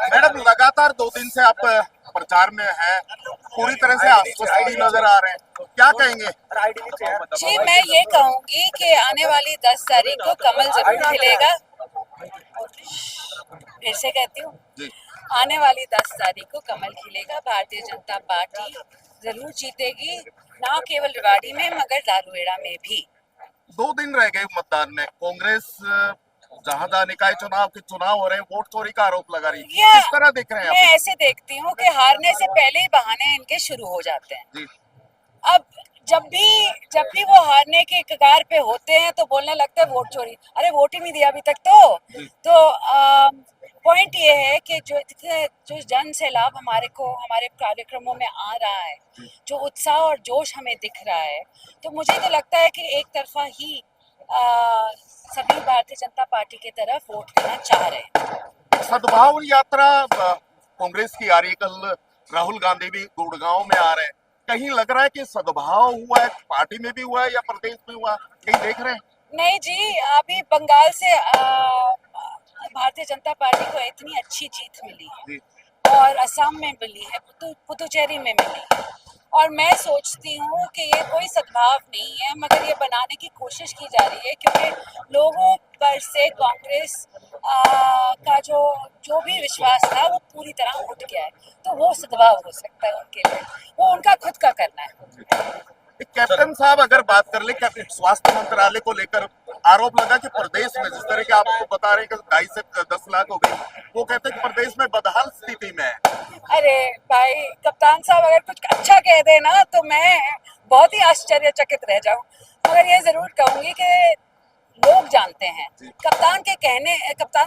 Madam, लगातार 2 दिन से आप प्रचार में हैं, पूरी तरह से आश्वस्त भी नजर आ रहे हैं, क्या कहेंगे? जी, मैं ये कहूंगी कि आने वाली 10 तारीख को कमल जरूर खिलेगा। फिर से कहती हूँ, जी, आने वाली 10 तारीख को कमल खिलेगा। भारतीय जनता पार्टी जरूर जीतेगी, ना केवल रेवाड़ी में मगर दारुएड़ा में भी। 2 दिन रह गए मतदान में। कांग्रेस जहां निकाय चुनाव के चुनाव हो रहे हैं, वोट चोरी का आरोप लगा रही है, या किस तरह देख रहे हैं मैं आप? ऐसे देखती हूँ कि हारने से पहले ही बहाने इनके शुरू हो जाते हैं। जी, अब जब भी वो हारने के कगार पे होते हैं तो बोलने लगते हैं वोट चोरी। अरे वोट ही नहीं दिया अभी तक जी, तो पॉइंट ये है कि जो जन से लाभ हमारे कार्यक्रमों में आ रहा है, जी। जो उत्साह और जोश हमें दिख रहा है, तो मुझे तो लगता है कि एक तरफा ही सभी भारतीय जनता पार्टी की तरफ वोट देना चाह रहे हैं। सद्भाव यात्रा कांग्रेस की आ रही है, कल राहुल गांधी भी गुड़गांव में आ रहे हैं। कहीं लग रहा है कि सद्भाव हुआ है, पार्टी में भी हुआ है या प्रदेश में हुआ, कहीं देख रहे हैं? नहीं जी, अभी बंगाल से भारतीय जनता पार्टी को इतनी अच्छी जीत मिली जी, और असम में मिली है, पुदुचेरी में मिली है। और मैं सोचती हूँ कि ये कोई सद्भाव नहीं है, मगर ये बनाने की कोशिश की जा रही है, क्योंकि लोगों पर से कांग्रेस का जो जो भी विश्वास था वो पूरी तरह उठ गया है। तो वो सद्भाव हो सकता है उनके लिए, वो उनका खुद का करना है। कैप्टन साहब अगर बात कर ले, स्वास्थ्य मंत्रालय को लेकर आरोप लगा कि प्रदेश में जिस तरह के आपको बता रहे हैं कि 2.5 से 10 लाख हो गई, वो कहते हैं कि प्रदेश में बदहाल स्थिति में है। अरे भाई, कप्तान साहब अगर कुछ अच्छा कह दे ना तो मैं बहुत ही आश्चर्यचकित रह जाऊं, मगर ये जरूर कहूंगी कि लोग जानते हैं कप्तान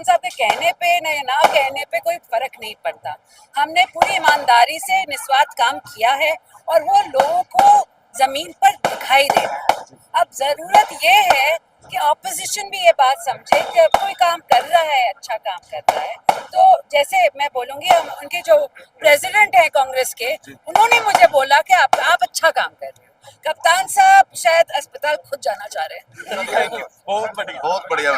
साहब के कहने पे ना कहने पे कोई फर्क नहीं पड़ता। हमने पूरी ईमानदारी से निस्वार्थ काम किया है और वो लोगों को जमीन पर दिखाई दे रहा है। अब जरूरत ये है कि ऑपोजिशन भी ये बात समझे कि अब कोई काम कर रहा है, अच्छा काम कर रहा है, तो जैसे मैं बोलूंगी, हम उनके जो प्रेसिडेंट हैं कांग्रेस के, उन्होंने मुझे बोला कि आप अच्छा काम कर रहे हो। कप्तान साहब शायद अस्पताल खुद जाना चाह रहे हैं। बहुत बढ़िया, बहुत बढ़िया।